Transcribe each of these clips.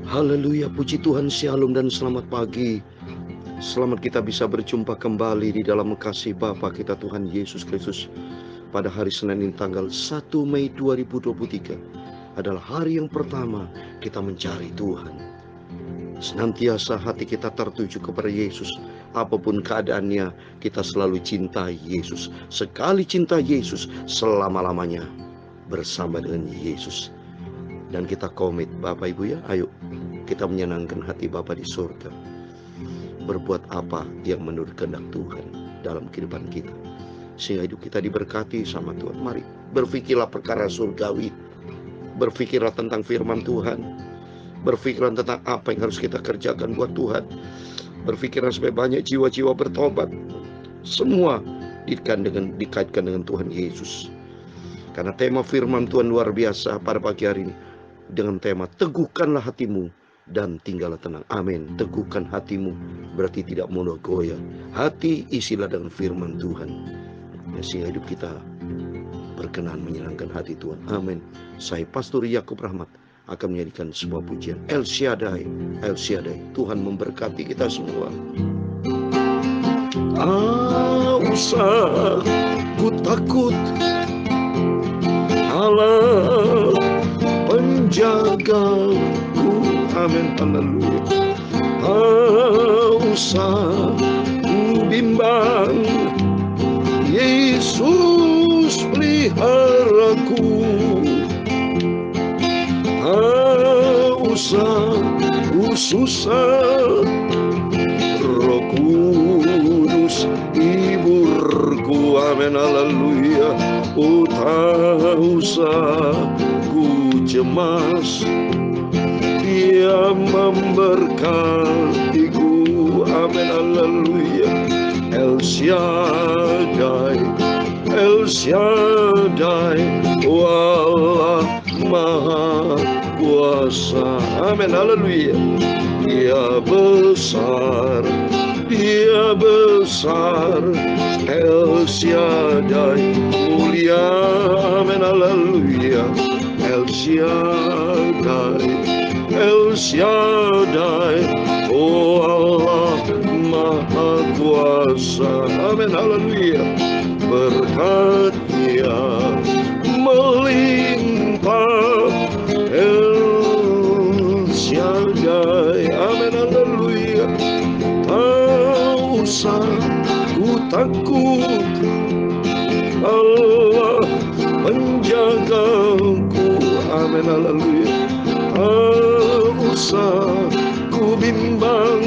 Haleluya, puji Tuhan, shalom dan selamat pagi. Selamat kita bisa berjumpa kembali di dalam kasih Bapa kita Tuhan Yesus Kristus. Pada hari Senin ini tanggal 1 Mei 2023 adalah hari yang pertama kita mencari Tuhan. Senantiasa hati kita tertuju kepada Yesus. Apapun keadaannya, kita selalu cintai Yesus. Sekali cinta Yesus, selama-lamanya bersama dengan Yesus. Dan kita komit, Bapak Ibu ya, ayo kita menyenangkan hati Bapa di surga. Berbuat apa yang menurut kehendak Tuhan dalam kehidupan kita, sehingga hidup kita diberkati sama Tuhan. Mari berpikirlah perkara surgawi. Berpikirlah tentang firman Tuhan. Berpikirlah tentang apa yang harus kita kerjakan buat Tuhan. Berpikirlah supaya banyak jiwa-jiwa bertobat. Semua dikaitkan dengan Tuhan Yesus. Karena tema firman Tuhan luar biasa pada pagi hari ini, dengan tema teguhkanlah hatimu dan tinggallah tenang. Amin. Teguhkan hatimu berarti tidak mudah goyah. Hati isilah dengan firman Tuhan, sehingga hidup kita berkenan menyenangkan hati Tuhan. Amin. Saya Pastor Yakub Rahmat akan menyanyikan sebuah pujian El Shaddai, El Shaddai. Tuhan memberkati kita semua. Usah ku takut, Allah penjagaku. Amin, haleluya. Usah ku bimbang, Yesus peliharaku. Usah ku susah, Roh Kudus hiburku. Amin, haleluya. Tak usah ku cemas, Dia memberkatiku. Amin, haleluya. El Shaddai, El Shaddai, Allah Maha Kuasa. Amin, haleluya. Dia besar, Dia besar. El Shaddai mulia. Amin, haleluya. El Shaddai, El Shaddai, oh Allah Maha Kuasa. Amin, haleluya. Berkat-Nya melimpah. El Shaddai, amin, haleluya. Tak usah ku takut, Allah menjagaku. Amin, haleluya. Tak usah ku bimbang,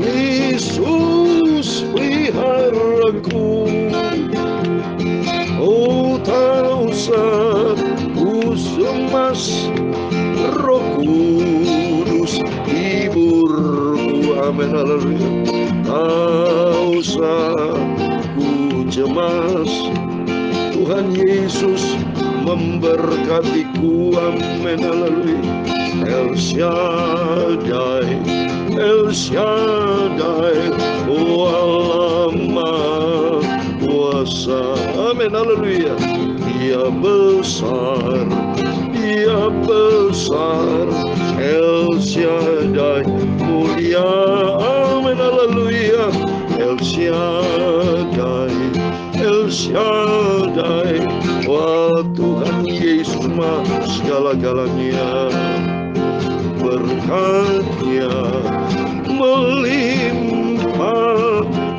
Yesus peliharaku. Oh, tak usah ku cemas, Roh Kudus hiburku. Amin, haleluya. Tak usah ku cemas, Tuhan Yesus memberkatiku. Amin, haleluya. El Shaddai, El Shaddai, oh Allah Maha Kuasa. Amin, haleluya. Dia besar, Dia besar. El Shaddai mulia. Amin, haleluya. El Shaddai, El Shaddai, wah Tuhan Yesus Maha segala-galanya. Berkat-Nya melimpah.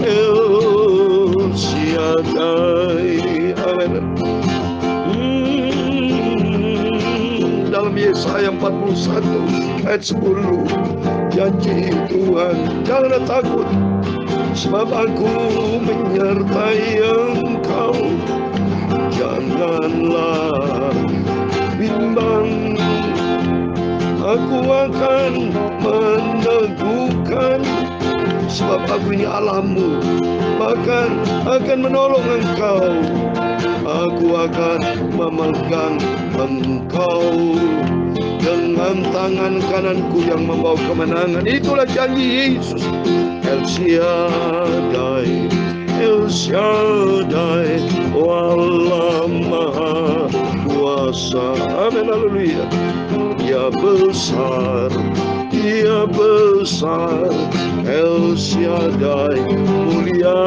El Shaddai. Amin. Dalam Yesaya 41 ayat 10, janji Tuhan, janganlah takut, sebab aku menyertai engkau. Janganlah bimbang, aku akan meneguhkan, sebab aku ini Allahmu, bahkan akan menolong engkau. Aku akan memegang engkau dengan tangan kananku yang membawa kemenangan. Itulah janji Yesus. El Shaddai, El Shaddai, Allah Maha Kuasa. kuasa. Amin, haleluya. Ya besar, ya besar, El Shaddai mulia.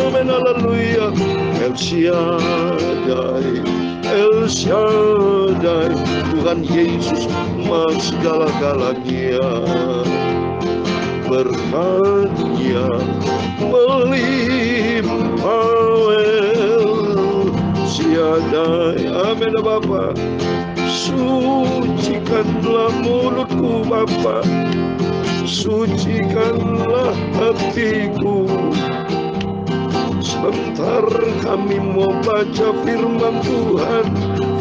Amin, haleluya. El Shaddai, El Shaddai, Tuhan Yesus Mas segala-galanya. Berkatnya melimpah El Shaddai. Amin, Bapa. Sucikanlah mulutku, Bapa, sucikanlah hatiku. Sebentar kami mau baca firman Tuhan,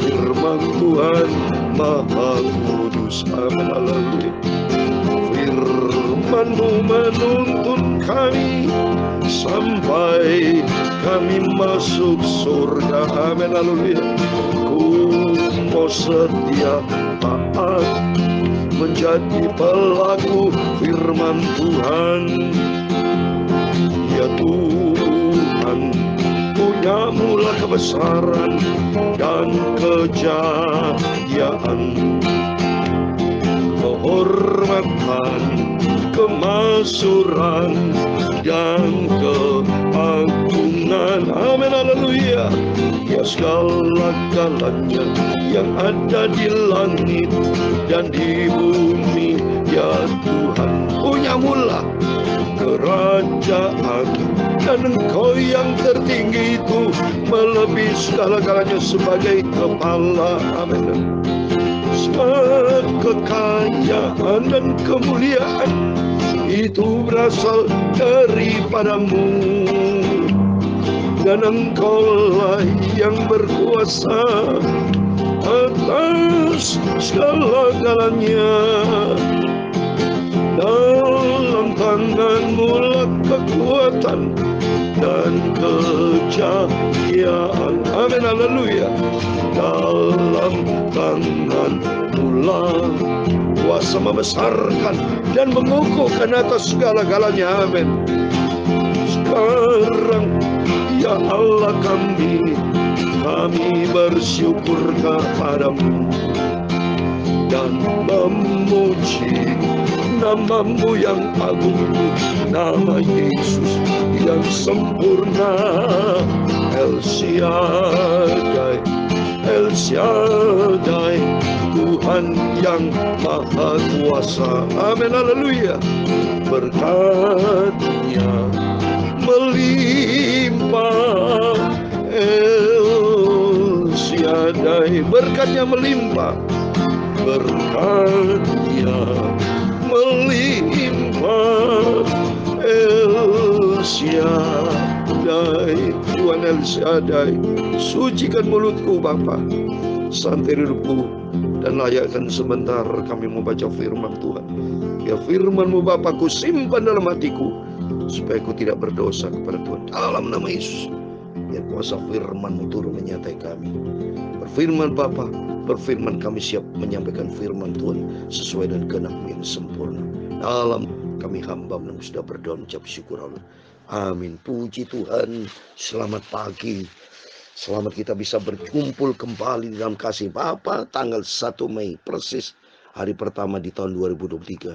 firman Tuhan Maha Kudus. Amin, haleluya. Firman-Mu menuntun kami sampai kami masuk surga. Amin, haleluya. Ku mau setia taat menjadi pelaku firman Tuhan. Ya Tuhan, punya-Mu lah kebesaran dan kejayaan, kehormatan, kemasyuran, dan keagungan. Amin, haleluya. Ya segala-galanya yang ada di langit dan di bumi, ya Tuhan, punya-Mu lah kerajaan, dan Engkau yang tertinggi itu melebihi segala-galanya sebagai kepala. Amin. Segala kekayaan dan kemuliaan itu berasal daripada-Mu, dan Engkau-lah yang berkuasa atas segala-galanya. Dalam tangan-Mu lah kekuatan dan kejayaan. Amin, haleluya. Dalam tangan-Mu lah kuasa membesarkan dan mengukuhkan atas segala-galanya. Amin. Sekarang ya Allah, kami bersyukur kepada-Mu dan memuji nama-Mu yang agung, nama Yesus yang sempurna. El Shaddai, El Shaddai, Tuhan yang Maha Kuasa. Amin, haleluya. Berkat-Nya melimpah El Shaddai, berkat-Nya melimpah, berkat-Nya melimpah El Shaddai, Tuhan El Shaddai. Sucikan mulutku, Bapa, santai hidupku, dan layakkan sebentar kami membaca firman Tuhan. Ya firman-Mu, Bapa, ku simpan dalam hatiku supaya ku tidak berdosa kepada Tuhan. Dalam nama Yesus, biar kuasa firman-Mu turun menyertai kami. Berfirman Bapa, berfirman, kami siap menyampaikan firman Tuhan sesuai dengan kehendak-Mu yang sempurna. Dalam kami hamba-Mu sudah berdoa mengucap syukur Allah. Amin. Puji Tuhan. Selamat pagi. Selamat kita bisa berkumpul kembali dalam kasih Bapa tanggal 1 Mei, persis hari pertama di tahun 2023.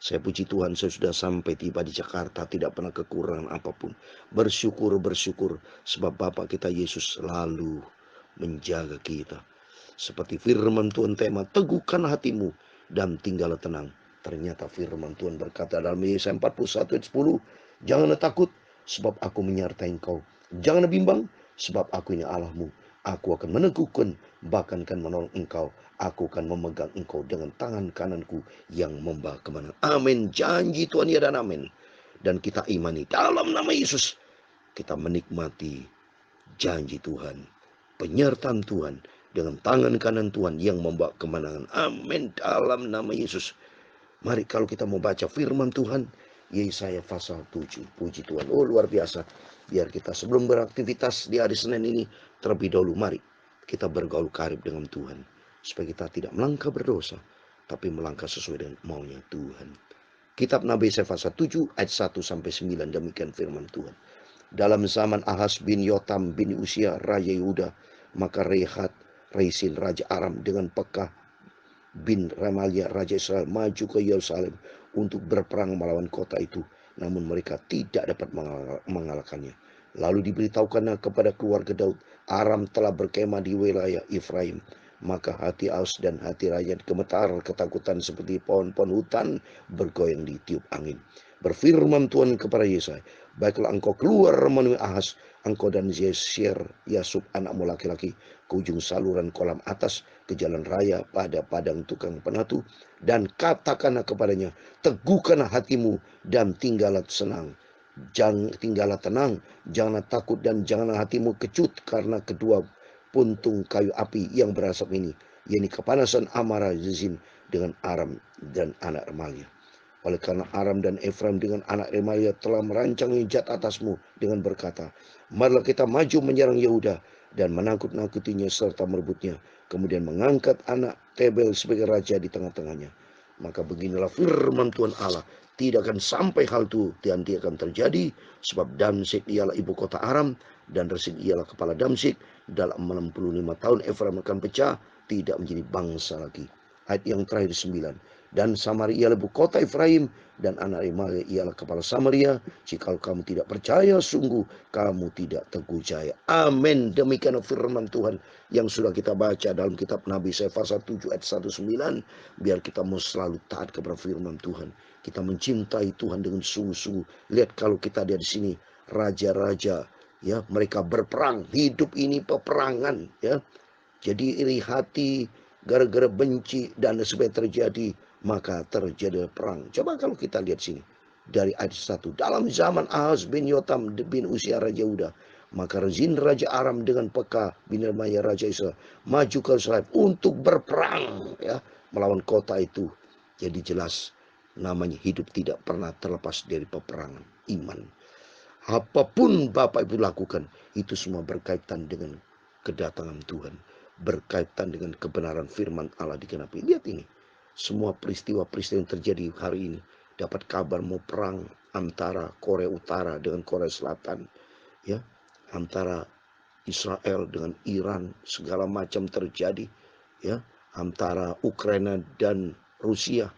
Saya puji Tuhan, saya sudah sampai tiba di Jakarta, tidak pernah kekurangan apapun. Bersyukur sebab Bapa kita Yesus selalu menjaga kita. Seperti firman Tuhan tema, teguhkan hatimu dan tinggallah tenang. Ternyata firman Tuhan berkata dalam Yesaya 41 ayat 10, janganlah takut sebab aku menyertai engkau. Janganlah bimbang sebab aku ini Allahmu. Aku akan meneguhkan, bahkan akan menolong engkau. Aku akan memegang engkau dengan tangan kananku yang membawa kemenangan. Amin. Janji Tuhan ya dan amin. Dan kita imani dalam nama Yesus. Kita menikmati janji Tuhan, penyertaan Tuhan dengan tangan kanan Tuhan yang membawa kemenangan. Amin. Dalam nama Yesus. Mari kalau kita mau baca firman Tuhan, Yesaya pasal 7. Puji Tuhan. Oh, luar biasa. Biar kita sebelum beraktivitas di hari Senin ini, terlebih dahulu mari kita bergaul karib dengan Tuhan. Supaya kita tidak melangkah berdosa, tapi melangkah sesuai dengan maunya Tuhan. Kitab Nabi Yesaya pasal 7 ayat 1-9, demikian firman Tuhan. Dalam zaman Ahaz bin Yotam bin Usia Raja Yehuda, maka Rehat Resin Raja Aram dengan Pekah bin Remalia Raja Israel maju ke Yerusalem untuk berperang melawan kota itu, namun mereka tidak dapat mengalahkannya. Lalu diberitahukannya kepada keluarga Daud, Aram telah berkemah di wilayah Efraim. Maka hati Aus dan hati rakyat gemetar ketakutan seperti pohon-pohon hutan bergoyang ditiup angin. Berfirman Tuhan kepada Yesaya, baiklah engkau keluar menemui Ahaz, engkau dan Yesir Yasub anakmu laki-laki, ke ujung saluran kolam atas, ke jalan raya pada padang tukang penatu, dan katakanlah kepadanya, teguhkanlah hatimu dan tinggallah senang. Tinggallah tenang, janganlah takut dan janganlah hatimu kecut karena kedua puntung kayu api yang berasap ini, yakni kepanasan amarah Rezin dengan Aram dan anak Remalia. Oleh karena Aram dan Efraim dengan anak Remalia telah merancang hujat atasmu dengan berkata, marilah kita maju menyerang Yehuda dan menakut-nakutinya serta merebutnya, kemudian mengangkat anak Tebel sebagai raja di tengah-tengahnya. Maka beginilah firman Tuhan Allah, tidak akan sampai hal itu nanti akan terjadi, sebab Damsyik ialah ibu kota Aram dan Rezin ialah kepala Damsyik. Dalam 65 tahun Efraim akan pecah, tidak menjadi bangsa lagi. Ayat yang terakhir 9. Dan Samaria ialah ibu kota Efraim dan anak Remalia ialah kepala Samaria. Jika kamu tidak percaya, sungguh kamu tidak teguh jaya. Amin. Demikian firman Tuhan yang sudah kita baca dalam kitab Nabi Yesaya pasal 7 ayat 19. Biar kita mau selalu taat kepada firman Tuhan. Kita mencintai Tuhan dengan sungguh-sungguh. Lihat kalau kita ada di sini, raja-raja, ya, mereka berperang. Hidup ini peperangan, ya. Jadi iri hati, gara-gara benci dan sebagainya terjadi, maka terjadi perang. Coba kalau kita lihat sini dari ayat 1. Dalam zaman Ahaz bin Yotam bin Usia Raja Yehuda, maka Rezin Raja Aram dengan Pekah bin Remaliah Raja Israel maju ke Yerusalem untuk berperang, ya, melawan kota itu. Jadi jelas namanya hidup tidak pernah terlepas dari peperangan iman. Apapun Bapak Ibu lakukan, itu semua berkaitan dengan kedatangan Tuhan, berkaitan dengan kebenaran firman Allah digenapi. Lihat ini, semua peristiwa-peristiwa yang terjadi hari ini. Dapat kabar mau perang antara Korea Utara dengan Korea Selatan, ya, antara Israel dengan Iran, segala macam terjadi, ya, antara Ukraina dan Rusia.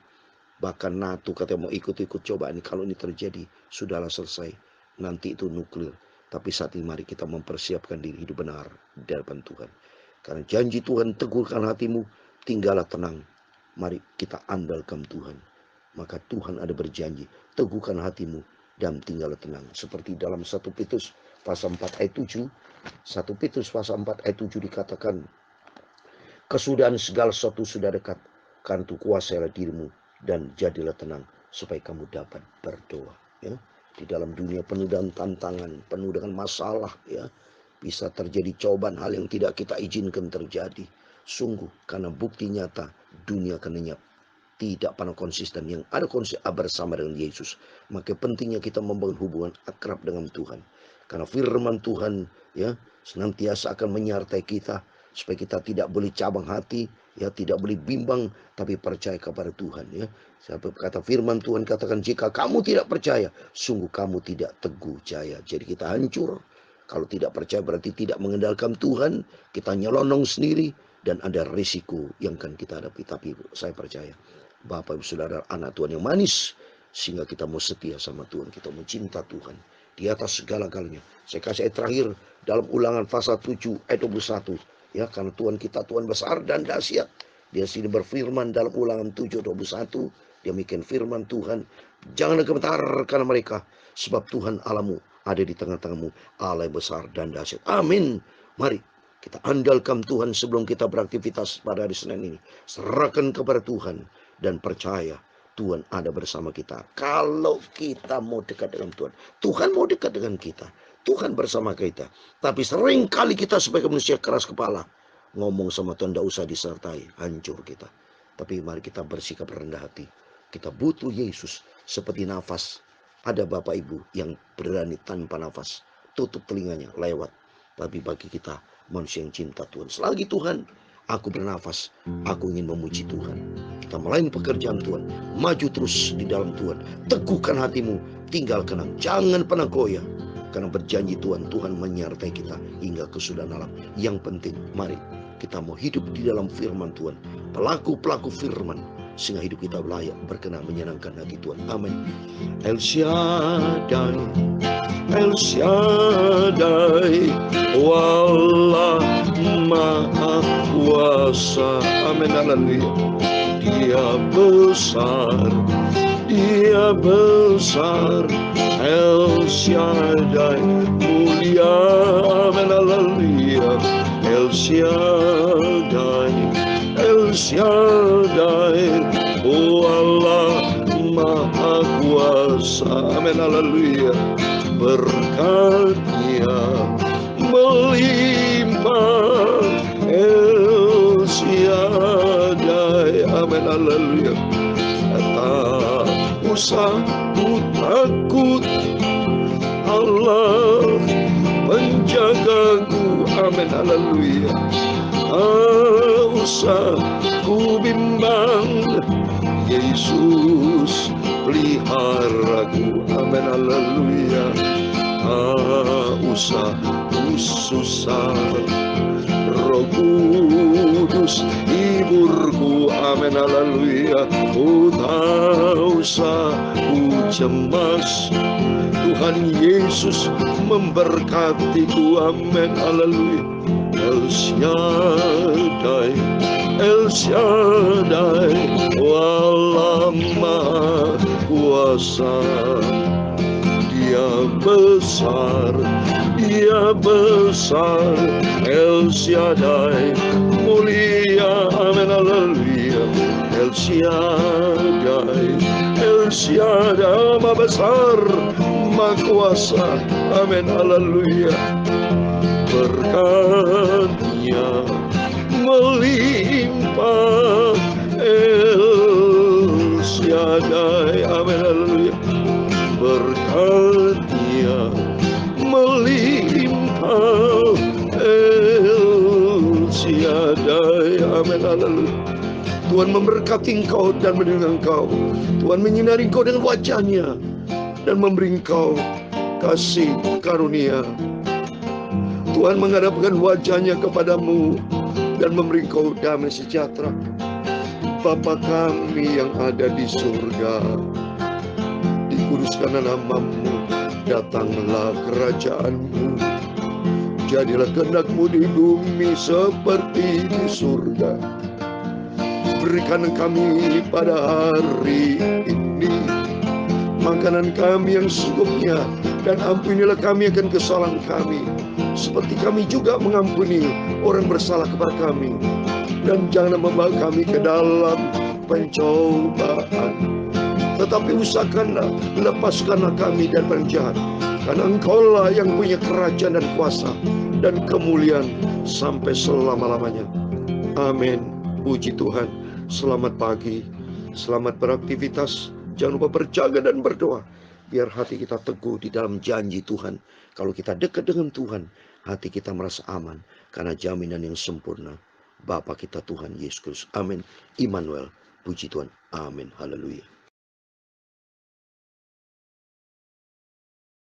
Bahkan NATO katanya mau ikut-ikut. Coba ini kalau ini terjadi, sudahlah selesai. Nanti itu nuklir. Tapi saat ini mari kita mempersiapkan diri hidup benar di hadapan Tuhan. Karena janji Tuhan, teguhkan hatimu, tinggallah tenang. Mari kita andalkan Tuhan. Maka Tuhan ada berjanji, teguhkan hatimu dan tinggallah tenang. Seperti dalam 1 Petrus pasal 4 ayat 7. 1 Petrus pasal 4 ayat 7 dikatakan, kesudahan segala sesuatu sudah dekat. Karena itu kuasailah dirimu dan jadilah tenang supaya kamu dapat berdoa, ya. Di dalam dunia penuh dengan tantangan, penuh dengan masalah, ya, bisa terjadi cobaan, hal yang tidak kita izinkan terjadi. Sungguh karena bukti nyata dunia akan lenyap, tidak pernah konsisten. Yang ada konsisten bersama dengan Yesus. Maka pentingnya kita membangun hubungan akrab dengan Tuhan. Karena firman Tuhan, ya, senantiasa akan menyertai kita supaya kita tidak boleh cabang hati, ya, tidak boleh bimbang, tapi percaya kepada Tuhan, ya. Sebab kata firman Tuhan katakan, jika kamu tidak percaya, sungguh kamu tidak teguh jaya. Jadi kita hancur. Kalau tidak percaya berarti tidak mengandalkan Tuhan, kita nyelonong sendiri dan ada risiko yang akan kita hadapi. Tapi saya percaya Bapak Ibu Saudara anak Tuhan yang manis, sehingga kita mau setia sama Tuhan, kita mau cinta Tuhan di atas segala-galanya. Saya kasih ayat terakhir dalam Ulangan pasal 7 ayat 21. Ya, karena Tuhan kita Tuhan besar dan dahsyat. Dia sini berfirman dalam Ulangan 7:21. Dia bikin firman Tuhan, janganlah gemetar karena mereka, sebab Tuhan Allahmu ada di tengah-tengahmu, Allah yang besar dan dahsyat. Amin. Mari kita andalkan Tuhan sebelum kita beraktivitas pada hari Senin ini. Serahkan kepada Tuhan dan percaya Tuhan ada bersama kita. Kalau kita mau dekat dengan Tuhan, Tuhan mau dekat dengan kita. Tuhan bersama kita. Tapi seringkali kita sebagai manusia keras kepala, ngomong sama Tuhan tidak usah disertai, hancur kita. Tapi mari kita bersikap rendah hati. Kita butuh Yesus seperti nafas. Ada Bapak Ibu yang berani tanpa nafas, tutup telinganya, lewat. Tapi bagi kita manusia yang cinta Tuhan, selagi Tuhan aku bernafas, aku ingin memuji Tuhan. Kita melayani pekerjaan Tuhan, maju terus di dalam Tuhan. Teguhkan hatimu, tinggalkan, jangan pernah goyah. Karena berjanji Tuhan, Tuhan menyertai kita hingga kesudahan alam. Yang penting, mari kita mau hidup di dalam firman Tuhan, pelaku-pelaku firman, sehingga hidup kita layak, berkenan, menyenangkan hati Tuhan. Amin. El Shaddai, El Shaddai, Wallah Maha Kuasa. Amin, haleluya. Dia besar, Dia besar, El Shaddai, mulia. Amin, haleluya. El Shaddai, El Shaddai, oh Allah Maha Kuasa. Amin, haleluya. Berkat-Nya melimpah, El Shaddai. Amin, haleluya. Tak usah ku takut, Allah menjagaku. Amin, haleluya. Tak usah ku bimbang, Yesus peliharaku. Amin, haleluya. Tak usah ku susah, Roh Kudus hiburku. Amin, haleluya. Oh, tak usah ku cemas, Tuhan Yesus memberkatiku. Amin, haleluya. El Shaddai, El Shaddai, Allah Maha Kuasa. Dia besar, Dia besar, El Shaddai, mulia. Amin, haleluya. El Shaddai, El Shaddai, Maha besar, Maha kuasa. Amin, haleluya. Berkat-Nya melimpah, El Shaddai. Amin, haleluya. Berkat-Nya melimpah, El Shaddai. Amin, haleluya. Tuhan memberkati engkau dan melindungi engkau. Tuhan menyinari engkau dengan wajah-Nya dan memberi engkau kasih karunia. Tuhan menghadapkan wajah-Nya kepadamu dan memberi engkau damai sejahtera. Bapa kami yang ada di surga, dikuduskanlah nama-Mu, datanglah kerajaan-Mu, jadilah kehendak-Mu di bumi seperti di surga. Berikan kami pada hari ini makanan kami yang secukupnya, dan ampunilah kami akan kesalahan kami, seperti kami juga mengampuni orang bersalah kepada kami. Dan jangan membawa kami ke dalam pencobaan, tetapi usahakanlah, lepaskanlah kami dari penjahat. Karena Engkaulah yang punya kerajaan dan kuasa dan kemuliaan sampai selama-lamanya. Amin. Puji Tuhan. Selamat pagi, selamat beraktivitas. Jangan lupa berjaga dan berdoa, biar hati kita teguh di dalam janji Tuhan. Kalau kita dekat dengan Tuhan, hati kita merasa aman, karena jaminan yang sempurna Bapa kita Tuhan Yesus Kristus. Amin. Immanuel. Puji Tuhan. Amin. Haleluya.